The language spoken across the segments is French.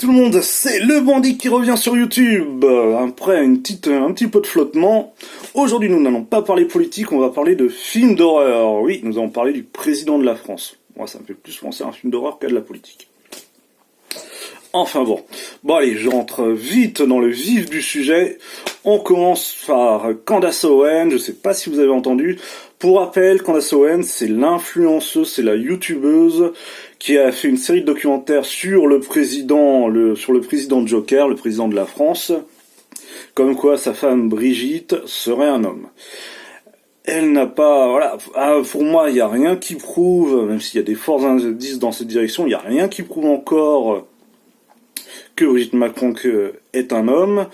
tout le monde, c'est le bandit qui revient sur YouTube. Après un petit peu de flottement, aujourd'hui nous n'allons pas parler politique, on va parler de films d'horreur. Oui, nous allons parler du président de la France. Moi ça me fait plus penser à un film d'horreur qu'à de la politique. Enfin bon, allez, j'entre vite dans le vif du sujet. On commence par Candace Owen, je sais pas si vous avez entendu. Pour rappel, Candace Owen, c'est l'influenceuse, c'est la youtubeuse qui a fait une série de documentaires sur le président Joker, le président de la France, comme quoi sa femme Brigitte serait un homme. Elle n'a pas, pour moi, il n'y a rien qui prouve, même s'il y a des forts indices dans cette direction, il n'y a rien qui prouve encore que Brigitte Macron est un homme,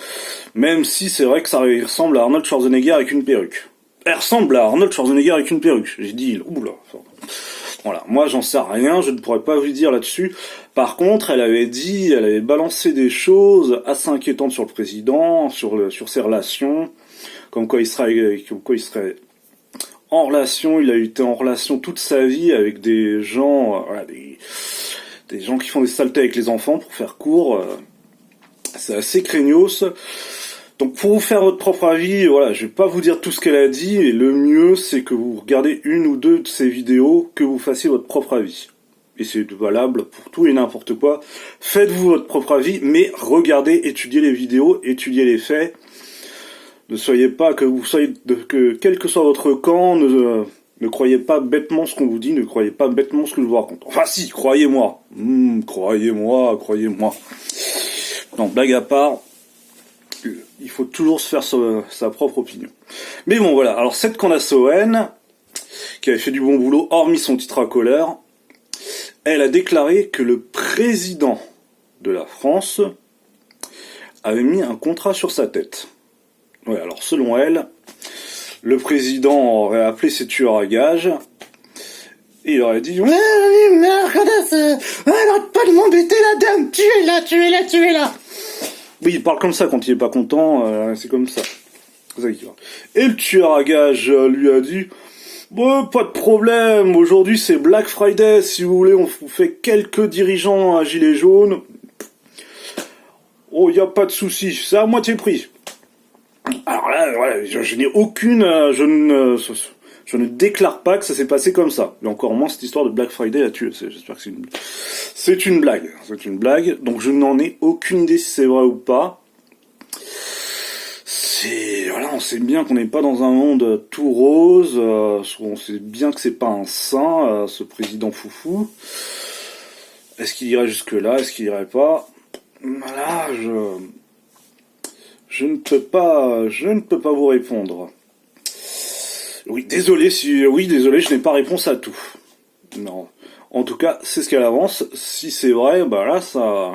même si c'est vrai que ça ressemble à Arnold Schwarzenegger avec une perruque. Elle ressemble à Arnold Schwarzenegger avec une perruque. J'ai dit, oula. Voilà, moi j'en sais rien, je ne pourrais pas vous dire là-dessus. Par contre, elle avait balancé des choses assez inquiétantes sur le président, sur ses relations, comme quoi il serait en relation, il a été en relation toute sa vie avec des gens, des gens qui font des saletés avec les enfants, pour faire court. C'est assez craignos. Donc pour vous faire votre propre avis, je vais pas vous dire tout ce qu'elle a dit, et le mieux c'est que vous regardez une ou deux de ces vidéos, que vous fassiez votre propre avis. Et c'est valable pour tout et n'importe quoi. Faites-vous votre propre avis, mais regardez, étudiez les vidéos, étudiez les faits. Ne soyez pas que quel que soit votre camp, ne croyez pas bêtement ce qu'on vous dit, ne croyez pas bêtement ce que je vous raconte. Enfin si, croyez-moi. Croyez-moi. Non, blague à part, il faut toujours se faire sa propre opinion. Mais bon, voilà. Alors, cette Candace Owen, qui avait fait du bon boulot, hormis son titre à colère, elle a déclaré que le président de la France avait mis un contrat sur sa tête. Ouais, alors, selon elle, le président aurait appelé ses tueurs à gages, et il aurait dit « Ouais, mais Candace, arrête pas de m'embêter, la dame, tuez-la !» Oui, il parle comme ça quand il est pas content, c'est comme ça. C'est ça qu'il va. Et le tueur à gages lui a dit pas de problème, aujourd'hui c'est Black Friday, si vous voulez, on vous fait quelques dirigeants à gilets jaunes. Oh, y a pas de souci, c'est à moitié prix. » Alors là, je n'ai aucune... Je ne déclare pas que ça s'est passé comme ça. Et encore moins cette histoire de Black Friday là-dessus. J'espère que c'est une blague. C'est une blague. Donc je n'en ai aucune idée si c'est vrai ou pas. On sait bien qu'on n'est pas dans un monde tout rose. On sait bien que c'est pas un saint, ce président foufou. Est-ce qu'il irait jusque-là? Est-ce qu'il irait pas? Voilà, je ne peux pas vous répondre. Oui, désolé, je n'ai pas réponse à tout. Non. En tout cas, c'est ce qu'elle avance. Si c'est vrai, là, ça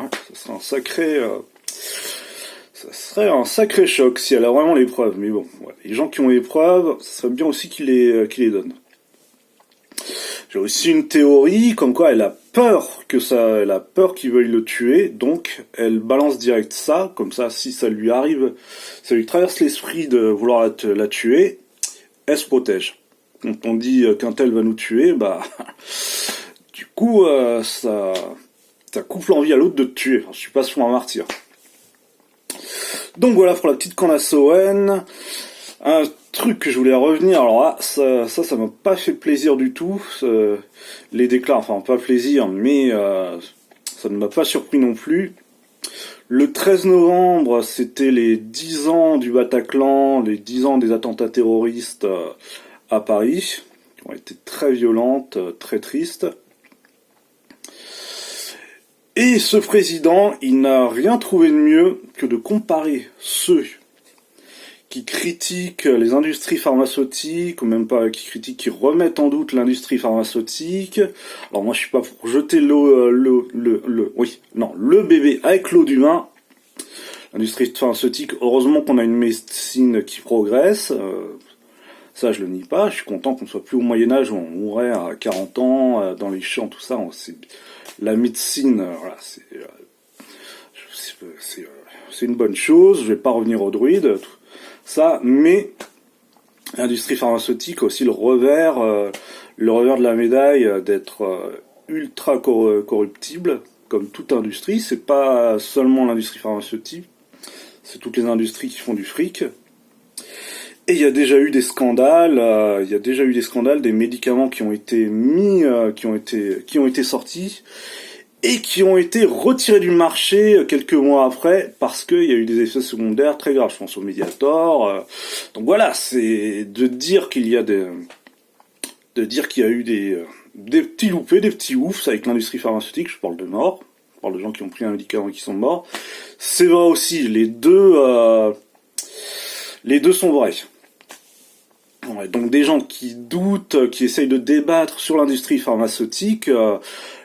serait un sacré choc si elle a vraiment les preuves. Mais bon, les gens qui ont les preuves, ça serait bien aussi qu'ils les donnent. J'ai aussi une théorie, comme quoi elle a peur qu'ils veuillent le tuer, donc elle balance direct ça, comme ça, si ça lui traverse l'esprit de vouloir la tuer, elle se protège. Quand on dit qu'un tel va nous tuer, du coup, ça coupe l'envie à l'autre de te tuer. Enfin, je suis pas souvent un martyr. Donc voilà pour la petite Candace Owen. Un truc que je voulais revenir, alors là, ça m'a pas fait plaisir du tout. Les déclats, enfin pas plaisir, mais ça ne m'a pas surpris non plus. Le 13 novembre, c'était les 10 ans du Bataclan, les 10 ans des attentats terroristes à Paris, qui ont été très violentes, très tristes. Et ce président, il n'a rien trouvé de mieux que de comparer ceux qui critiquent les industries pharmaceutiques, ou même pas qui remettent en doute l'industrie pharmaceutique. Alors moi je suis pas pour jeter le bébé avec l'eau du bain. L'industrie pharmaceutique, heureusement qu'on a une médecine qui progresse, ça je le nie pas, je suis content qu'on ne soit plus au Moyen-Âge où on mourait à 40 ans, dans les champs, tout ça, la médecine, c'est une bonne chose, je vais pas revenir aux druides, tout ça, mais l'industrie pharmaceutique a aussi le revers de la médaille d'être ultra corruptible, comme toute industrie, c'est pas seulement l'industrie pharmaceutique, c'est toutes les industries qui font du fric. Et il y a déjà eu des scandales, des médicaments qui ont été qui ont été sortis et qui ont été retirés du marché quelques mois après parce qu'il y a eu des effets secondaires très graves. Je pense au Mediator. Donc voilà, c'est de dire qu'il y a eu des petits loupés, des petits oufs avec l'industrie pharmaceutique. Je parle de morts, je parle de gens qui ont pris un médicament et qui sont morts. C'est vrai aussi, les deux sont vrais. Ouais, donc des gens qui doutent, qui essayent de débattre sur l'industrie pharmaceutique,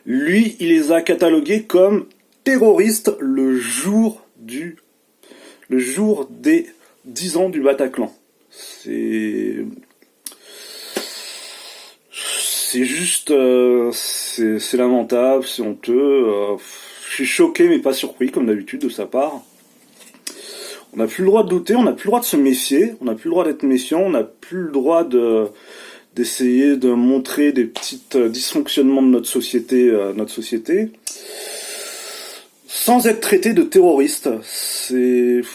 lui, il les a catalogués comme terroristes le jour des 10 ans du Bataclan. C'est juste, c'est lamentable, c'est honteux. Je suis choqué mais pas surpris comme d'habitude de sa part. On n'a plus le droit de douter, on n'a plus le droit de se méfier, on n'a plus le droit d'être méfiant, on n'a plus le droit d'essayer de montrer des petits dysfonctionnements de notre société, sans être traité de terroriste.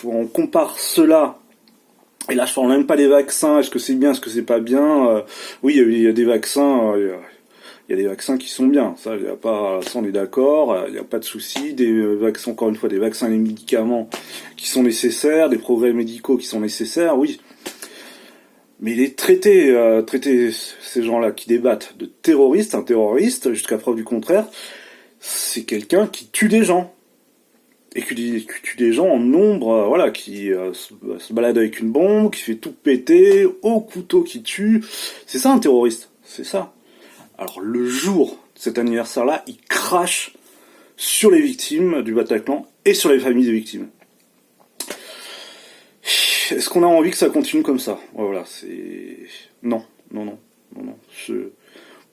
On compare cela, et là je parle même pas des vaccins, est-ce que c'est bien, est-ce que c'est pas bien, oui il y a des vaccins, il y a des vaccins qui sont bien, ça on est d'accord, il n'y a pas de souci, des vaccins, encore une fois, des vaccins et des médicaments qui sont nécessaires, des progrès médicaux qui sont nécessaires, oui. Mais les traiter ces gens-là qui débattent de terroristes, un terroriste, jusqu'à preuve du contraire, c'est quelqu'un qui tue des gens. Et qui tue des gens en nombre, voilà, qui se balade avec une bombe, qui fait tout péter, au couteau qui tue. C'est ça un terroriste, c'est ça. Alors le jour de cet anniversaire-là, il crache sur les victimes du Bataclan et sur les familles des victimes. Est-ce qu'on a envie que ça continue comme ça? Voilà, c'est... Non.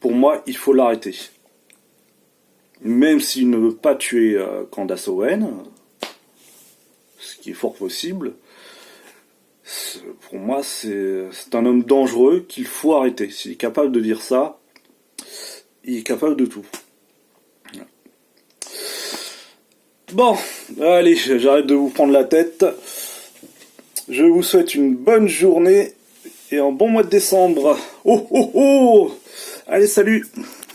Pour moi, il faut l'arrêter. Même s'il ne veut pas tuer Candace Owen, ce qui est fort possible, pour moi, c'est un homme dangereux qu'il faut arrêter. S'il est capable de dire ça, il est capable de tout. Bon, allez, j'arrête de vous prendre la tête. Je vous souhaite une bonne journée et un bon mois de décembre. Oh oh oh! Allez, salut!